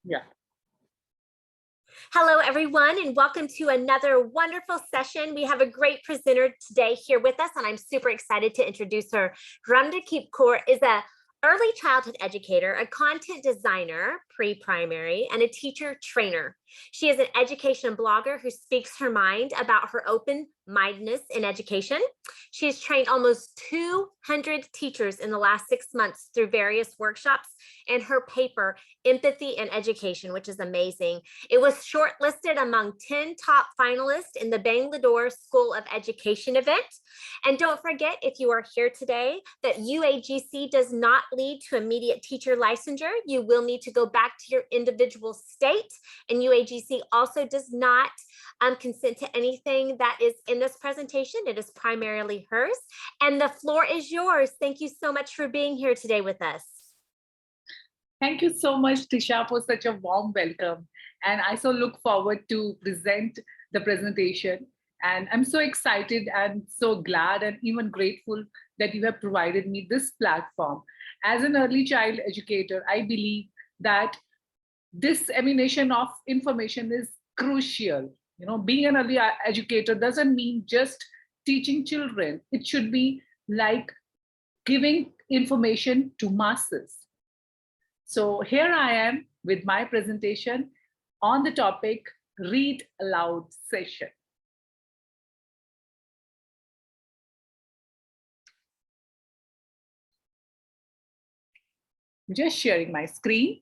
Yeah. Hello, everyone, and welcome to another wonderful session. We have a great presenter today here with us, and I'm super excited to introduce her. Ramandeep Kaur is a early childhood educator, a content designer, pre-primary, and a teacher trainer. She is an education blogger who speaks her mind about her open-mindedness in education. She has trained almost 200 teachers in the last 6 months through various workshops, and her paper, Empathy in Education, which is amazing. It was shortlisted among 10 top finalists in the Bangalore School of Education event. And don't forget, if you are here today, that UAGC does not lead to immediate teacher licensure. You will need to go back to your individual state, and UAGC also does not consent to anything that is in this presentation. It is primarily hers, and the floor is yours. Thank you so much for being here today with us. Thank you so much, Tisha, for such a warm welcome. And I so look forward to present the presentation. And I'm so excited and so glad and even grateful that you have provided me this platform. As an early child educator, I believe that dissemination of information is crucial. You know, being an early educator doesn't mean just teaching children. It should be like giving information to masses. So here I am with my presentation on the topic Read Aloud session. Just sharing my screen.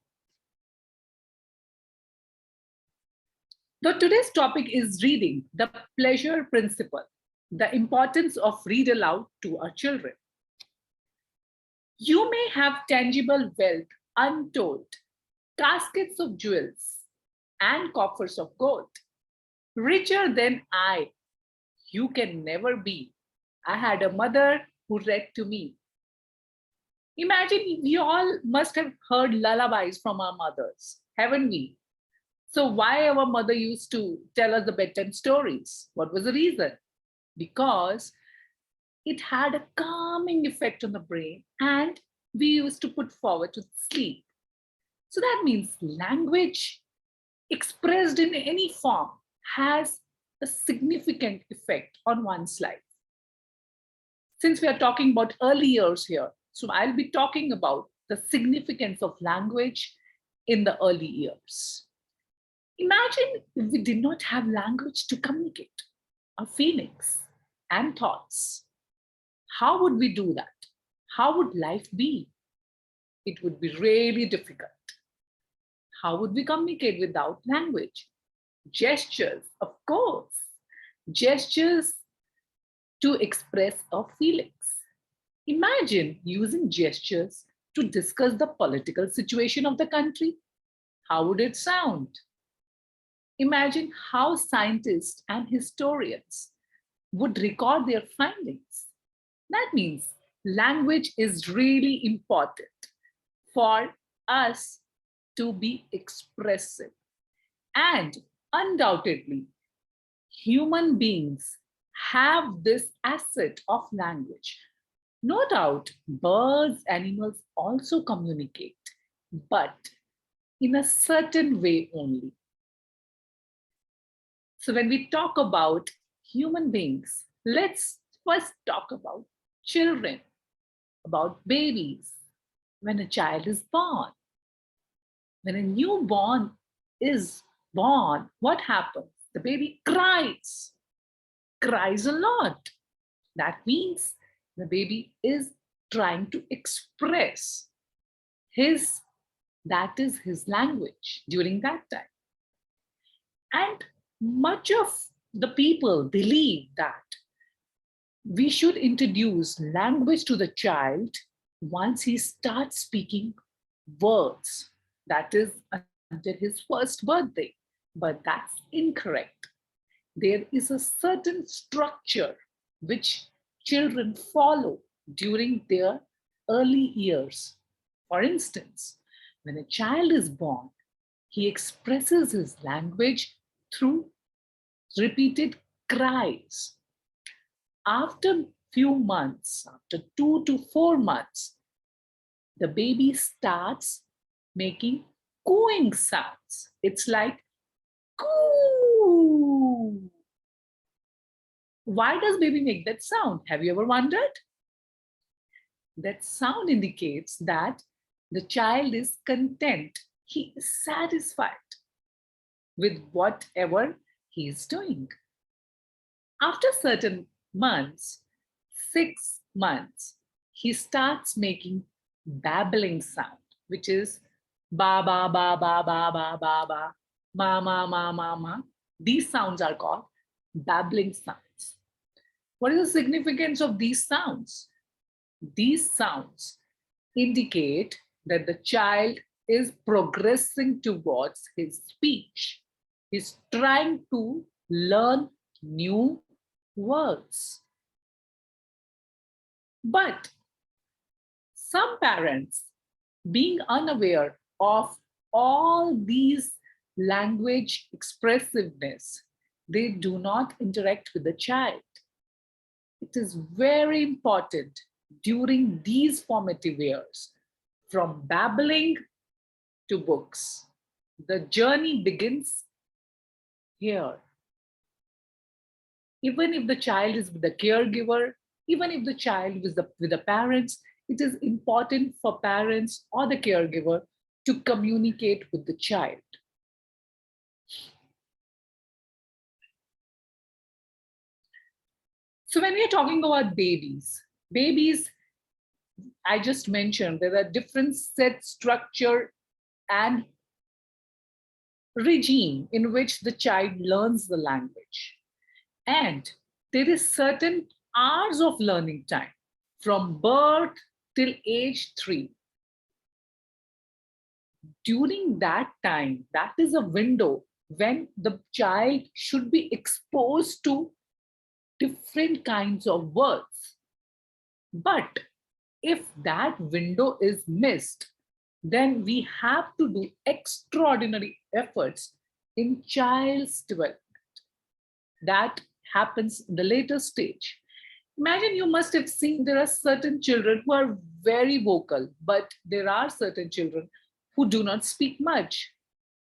So today's topic is reading, the pleasure principle, the importance of read aloud to our children. You may have tangible wealth untold, caskets of jewels and coffers of gold. Richer than I, you can never be. I had a mother who read to me. Imagine we all must have heard lullabies from our mothers, haven't we? So why our mother used to tell us the bedtime stories? What was the reason? Because it had a calming effect on the brain and we used to put forward to sleep. So that means language expressed in any form has a significant effect on one's life. Since we are talking about early years here, so I'll be talking about the significance of language in the early years. Imagine if we did not have language to communicate our feelings and thoughts. How would we do that? How would life be? It would be really difficult. How would we communicate without language? Gestures, of course. Gestures to express our feelings. Imagine using gestures to discuss the political situation of the country. How would it sound? Imagine how scientists and historians would record their findings. That means language is really important for us to be expressive. And undoubtedly, human beings have this asset of language. No doubt, birds, animals also communicate, but in a certain way only. So when we talk about human beings, let's first talk about children, about babies. When a child is born, when a newborn is born, what happens? The baby cries a lot. That means the baby is trying to express that is his language during that time. And much of the people believe that we should introduce language to the child once he starts speaking words, that is until his first birthday. But that's incorrect. There is a certain structure which children follow during their early years. For instance, when a child is born, he expresses his language through repeated cries. After few months, after 2 to 4 months, the baby starts making cooing sounds. It's like coo. Why does baby make that sound? Have you ever wondered? That sound indicates that the child is content. He is satisfied with whatever he is doing. After certain months, 6 months, he starts making babbling sound, which is ba ba ba ba ba ba ba ba, ma ma ma ma ma. These sounds are called babbling sounds. What is the significance of these sounds? These sounds indicate that the child is progressing towards his speech. He's trying to learn new words. But some parents, being unaware of all these language expressiveness, they do not interact with the child. It is very important during these formative years, from babbling to books. The journey begins here. Even if the child is with the caregiver, even if the child is with the parents, it is important for parents or the caregiver to communicate with the child. So when we are talking about babies, I just mentioned there are different set structure and regime in which the child learns the language. And there is certain hours of learning time from birth till age 3. During that time, that is a window when the child should be exposed to different kinds of words. But if that window is missed, then we have to do extraordinary efforts in child's development. That happens in the later stage. Imagine, you must have seen there are certain children who are very vocal, but there are certain children who do not speak much.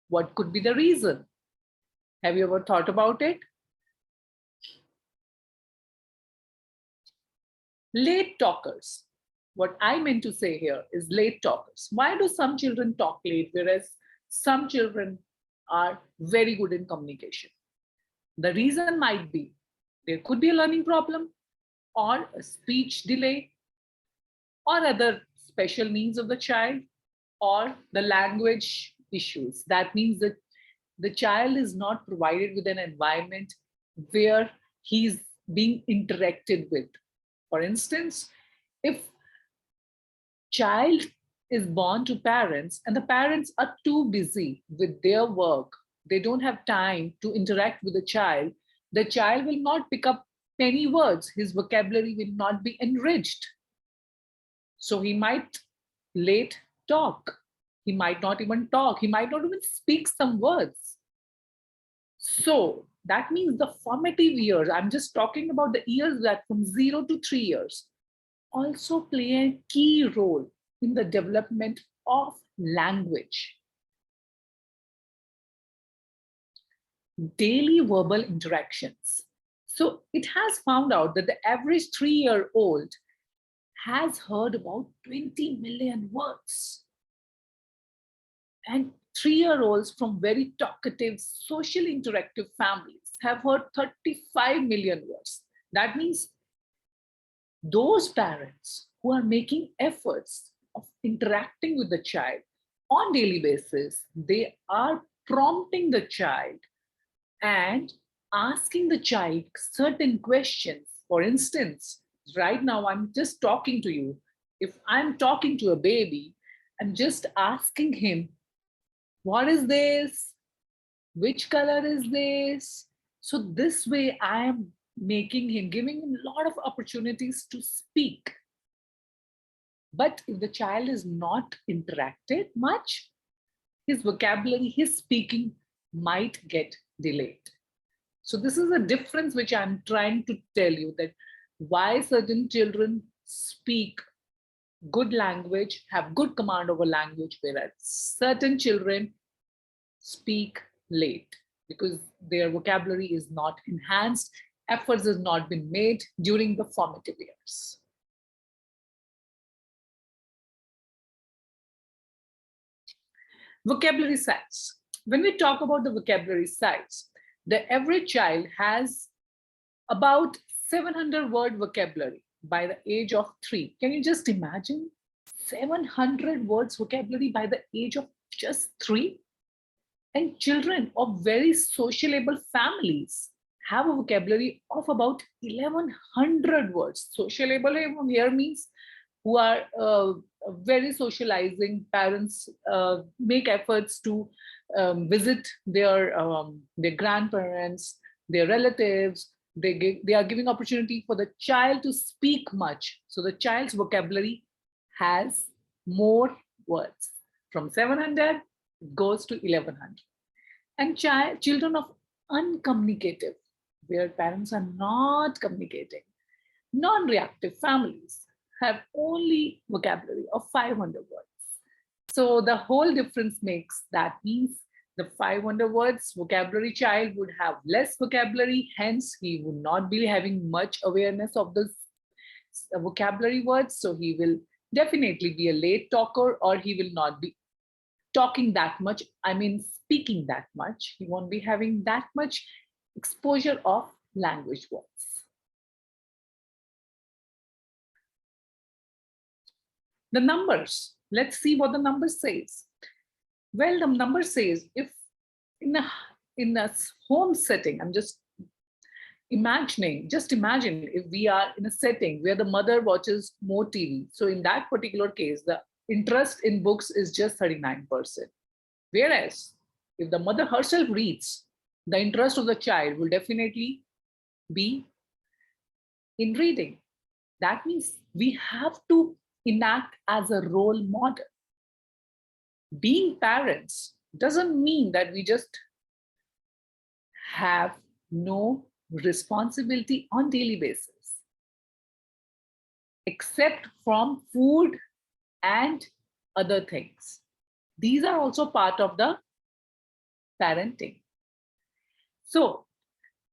What could be the reason? Have you ever thought about it? Late talkers. What I meant to say here is late talkers. Why do some children talk late, whereas some children are very good in communication? The reason might be there could be a learning problem or a speech delay or other special needs of the child or the language issues. That means that the child is not provided with an environment where he's being interacted with. For instance, if child is born to parents and the parents are too busy with their work, they don't have time to interact with the child will not pick up many words. His vocabulary will not be enriched. So he might late talk. He might not even talk. He might not even speak some words. So that means the formative years, I'm just talking about the years that from 0 to 3 years, also play a key role in the development of language. Daily verbal interactions. So it has found out that the average 3-year-old has heard about 20 million words. And 3-year-olds from very talkative, socially interactive families have heard 35 million words. That means those parents who are making efforts of interacting with the child on daily basis, they are prompting the child and asking the child certain questions. For instance, right now I'm just talking to you. If I'm talking to a baby, I'm just asking him, what is this? Which color is this? So this way I am making him, giving him a lot of opportunities to speak. But if the child is not interacted much, his vocabulary, his speaking might get delayed. So this is a difference which I'm trying to tell you, that why certain children speak good language, have good command over language, whereas certain children speak late because their vocabulary is not enhanced, efforts has not been made during the formative years. Vocabulary size. When we talk about the vocabulary size, the average child has about 700 word vocabulary by the age of 3. Can you just imagine? 700 words vocabulary by the age of just 3? And children of very sociable families have a vocabulary of about 1100 words. Sociable here means who are very socializing. Parents make efforts to visit their grandparents, their relatives. They are giving opportunity for the child to speak much. So the child's vocabulary has more words. From 700 goes to 1100. And children of uncommunicative, where parents are not communicating, non-reactive families have only vocabulary of 500 words. So the whole difference makes that means the 500 words vocabulary child would have less vocabulary, hence he would not be having much awareness of the vocabulary words. So he will definitely be a late talker, or he will not be talking that much. I mean, speaking that much. He won't be having that much exposure of language words. The numbers. Let's see what the number says. Well, the number says if in a home setting, I'm just imagine if we are in a setting where the mother watches more TV. So in that particular case, the interest in books is just 39%. Whereas if the mother herself reads, the interest of the child will definitely be in reading. That means we have to enact as a role model. Being parents doesn't mean that we just have no responsibility on daily basis, except from food and other things. These are also part of the parenting. So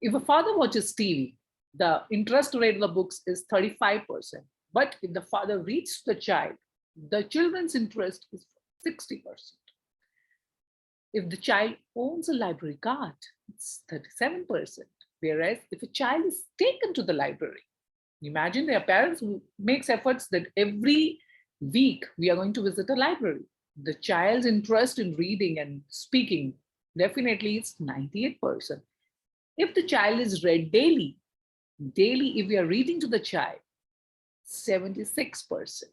if a father watches TV, the interest rate of the books is 35%. But if the father reads to the child, the children's interest is 60%. If the child owns a library card, it's 37%. Whereas if a child is taken to the library, imagine their parents who makes efforts that every week we are going to visit a library. The child's interest in reading and speaking definitely is 98%. If the child is read daily, if we are reading to the child, 76%.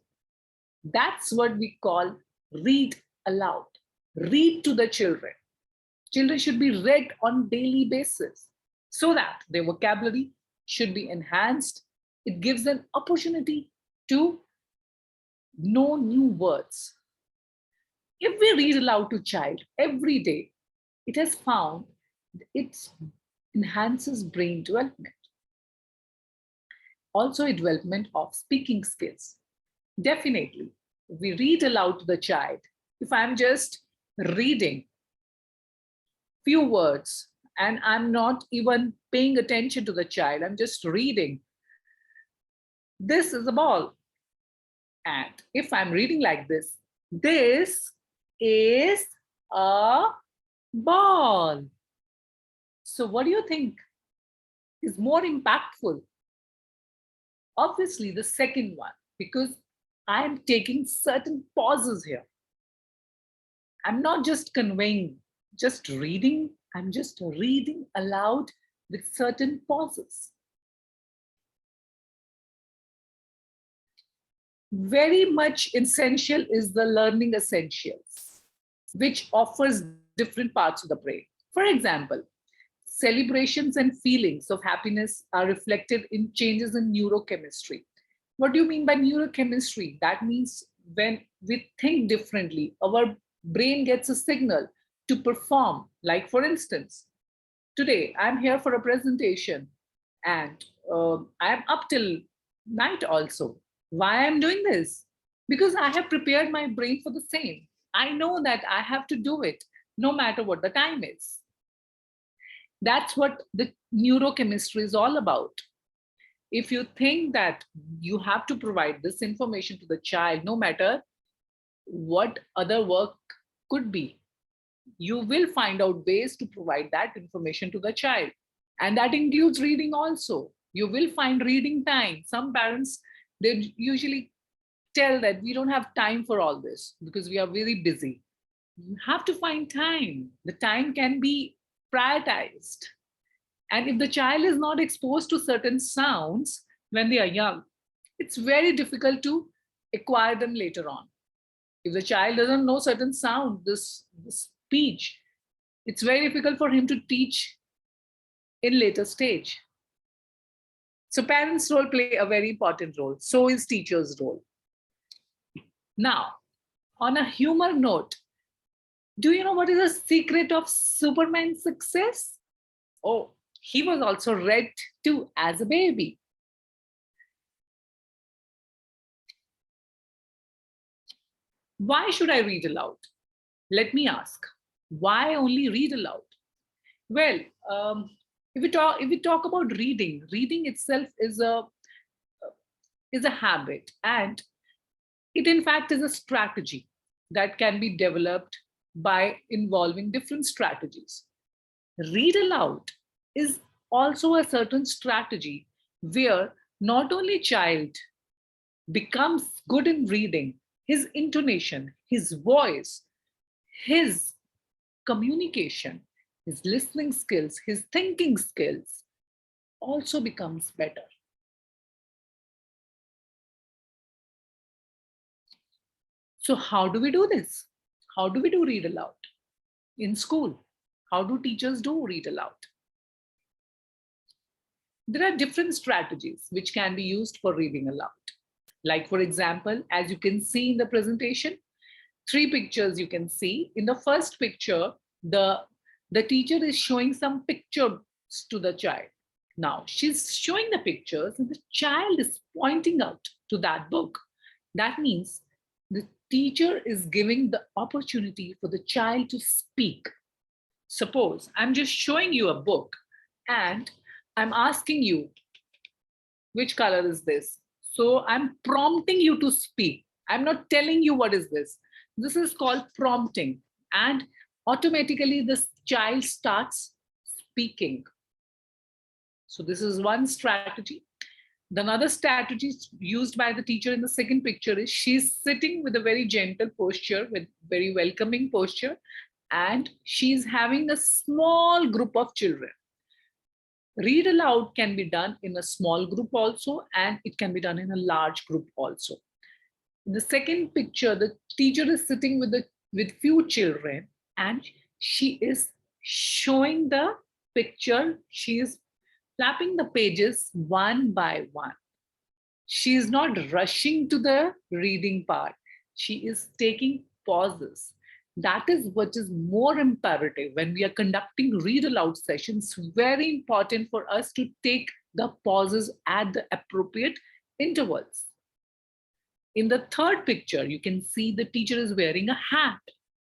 That's what we call read aloud. Read to the children. Children should be read on daily basis so that their vocabulary should be enhanced. It gives an opportunity to know new words. If we read aloud to child every day, it has found it enhances brain development. Also a development of speaking skills. Definitely, if we read aloud to the child, if I'm just reading few words and I'm not even paying attention to the child, I'm just reading, this is a ball. And if I'm reading like this is a ball. So what do you think is more impactful? Obviously the second one, because I am taking certain pauses here. I'm not just conveying, just reading, I'm just reading aloud with certain pauses. Very much essential is the learning essentials, which offers different parts of the brain. For example, celebrations and feelings of happiness are reflected in changes in neurochemistry. What do you mean by neurochemistry? That means when we think differently, our brain gets a signal to perform. Like for instance, today I'm here for a presentation and I'm up till night also. Why I'm doing this? because I have prepared my brain for the same. I know that I have to do it no matter what the time is. That's what the neurochemistry is all about. If you think that you have to provide this information to the child, no matter what other work could be, you will find out ways to provide that information to the child. And that includes reading also. You will find reading time. Some parents, they usually tell that we don't have time for all this because we are very busy. You have to find time. The time can be prioritized. And if the child is not exposed to certain sounds when they are young, it's very difficult to acquire them later on. If the child doesn't know certain sound, this speech, it's very difficult for him to teach in later stage. So parents' role play a very important role. So is teachers' role. Now, on a humor note, do you know what is the secret of Superman's success? Oh, he was also read to as a baby. Why should I read aloud? Let me ask. Why only read aloud? Well, if we talk about reading, reading itself is a habit, and it in fact is a strategy that can be developed by involving different strategies. Read aloud is also a certain strategy where not only child becomes good in reading, his intonation, his voice, his communication, his listening skills, his thinking skills also becomes better. So how do we do this? How do we do read aloud? In school, how do teachers do read aloud? There are different strategies which can be used for reading aloud. Like, for example, as you can see in the presentation, 3 pictures you can see. In the first picture, the teacher is showing some pictures to the child. Now, she's showing the pictures and the child is pointing out to that book. That means the teacher is giving the opportunity for the child to speak. Suppose I'm just showing you a book and I'm asking you, which color is this? So I'm prompting you to speak. I'm not telling you what is this. This is called prompting. And automatically this child starts speaking. So this is one strategy. Another strategy used by the teacher in the second picture is she's sitting with a very gentle posture, with very welcoming posture, and she's having a small group of children. Read aloud can be done in a small group also, and it can be done in a large group also. In the second picture, the teacher is sitting with few children, and she is showing the picture. She is flapping the pages one by one. She is not rushing to the reading part. She is taking pauses. That is what is more imperative when we are conducting read aloud sessions. Very important for us to take the pauses at the appropriate intervals. In the third picture, you can see the teacher is wearing a hat.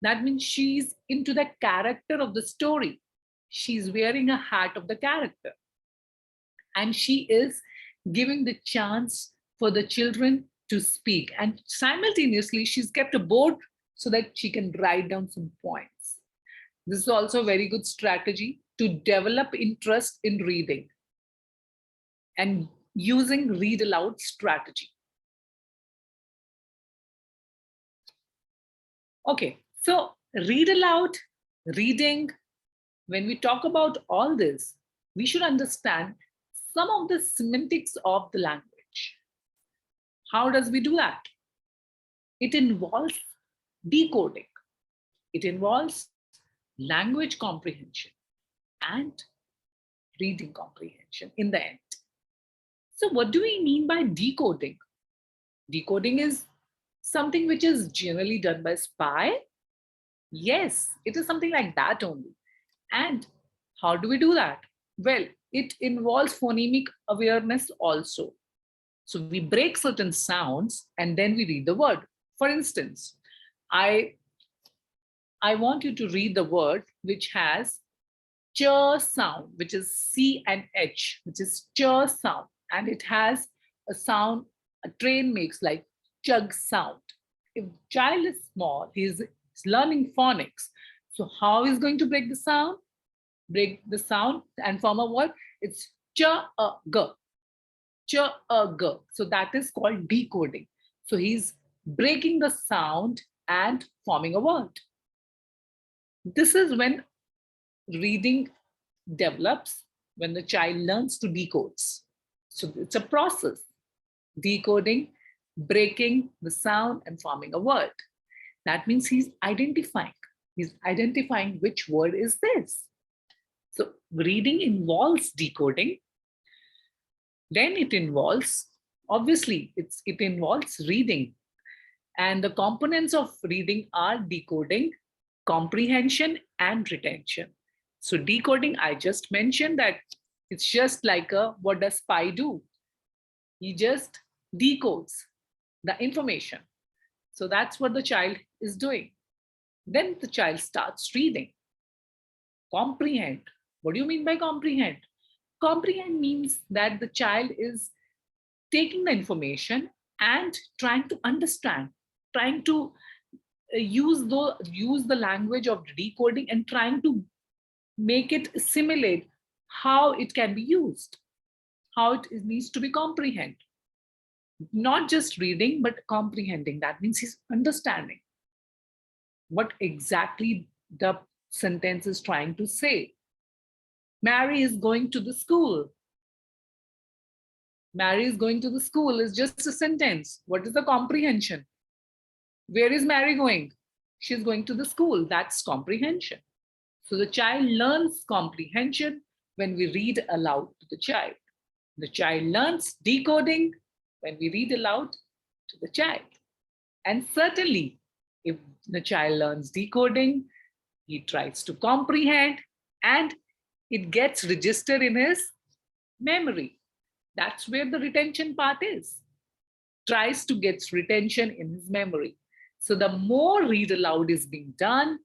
That means she's into the character of the story. She's wearing a hat of the character. And she is giving the chance for the children to speak. And simultaneously, she's kept a board so that she can write down some points. This is also a very good strategy to develop interest in reading and using read aloud strategy. Okay, so read aloud, reading, when we talk about all this, we should understand some of the semantics of the language. How does we do that? It involves decoding. It involves language comprehension and reading comprehension in the end. So what do we mean by decoding? Decoding is something which is generally done by spy. Yes, it is something like that only. And how do we do that? Well, it involves phonemic awareness also. So we break certain sounds and then we read the word. For instance, I want you to read the word which has ch sound, which is C and H, which is ch sound. And it has a sound a train makes, like chug sound. If child is small, he's learning phonics. So how is going to break the sound? Break the sound and form a word. It's ch a g, ch a g. So that is called decoding. So he's breaking the sound and forming a word. This is when reading develops, when the child learns to decode. So it's a process, decoding, breaking the sound and forming a word. That means he's identifying which word is this. So reading involves decoding. Then it involves, obviously, it involves reading. And the components of reading are decoding, comprehension, and retention. So decoding, I just mentioned that it's just like what does spy do? He just decodes the information. So that's what the child is doing. Then the child starts reading. Comprehend. What do you mean by comprehend? Comprehend means that the child is taking the information and trying to understand, trying to use the language of decoding and trying to make it assimilate how it can be used, how it needs to be comprehended. Not just reading, but comprehending. That means he's understanding what exactly the sentence is trying to say. Mary is going to the school. Mary is going to the school is just a sentence. What is the comprehension? Where is Mary going? She's going to the school. That's comprehension. So the child learns comprehension when we read aloud to the child. The child learns decoding when we read aloud to the child. And certainly, if the child learns decoding, he tries to comprehend and it gets registered in his memory. That's where the retention part is. Tries to get retention in his memory. So the more read aloud is being done,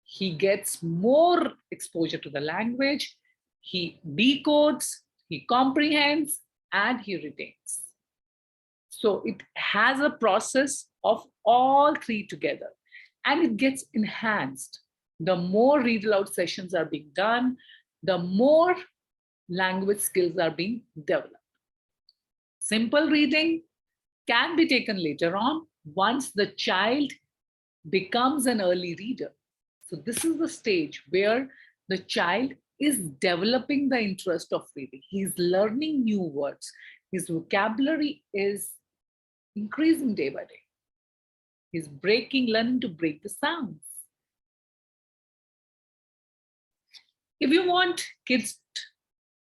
he gets more exposure to the language, he decodes, he comprehends, and he retains. So it has a process of all three together, and it gets enhanced. The more read aloud sessions are being done, the more language skills are being developed. Simple reading can be taken later on once the child becomes an early reader. So this is the stage where the child is developing the interest of reading. He's learning new words. His vocabulary is increasing day by day. He's learning to break the sounds. If you want kids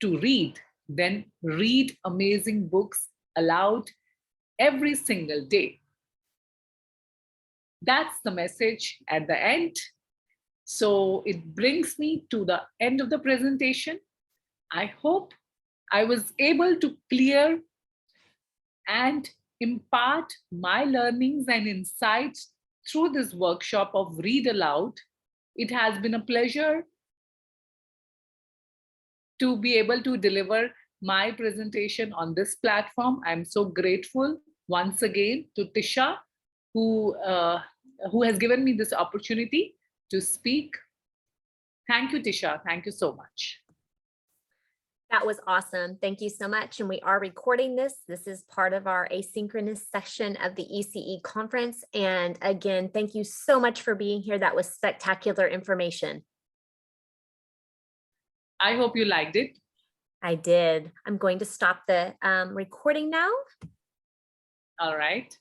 to read, then read amazing books aloud every single day. That's the message at the end. So it brings me to the end of the presentation. I hope I was able to clear and impart my learnings and insights through this workshop of Read Aloud. It has been a pleasure to be able to deliver my presentation on this platform. I'm so grateful once again to Tisha, who has given me this opportunity to speak. Thank you, Tisha. Thank you so much. That was awesome. Thank you so much. And we are recording this. This is part of our asynchronous section of the ECE conference. And again, thank you so much for being here. That was spectacular information. I hope you liked it. I did. I'm going to stop the recording now. All right.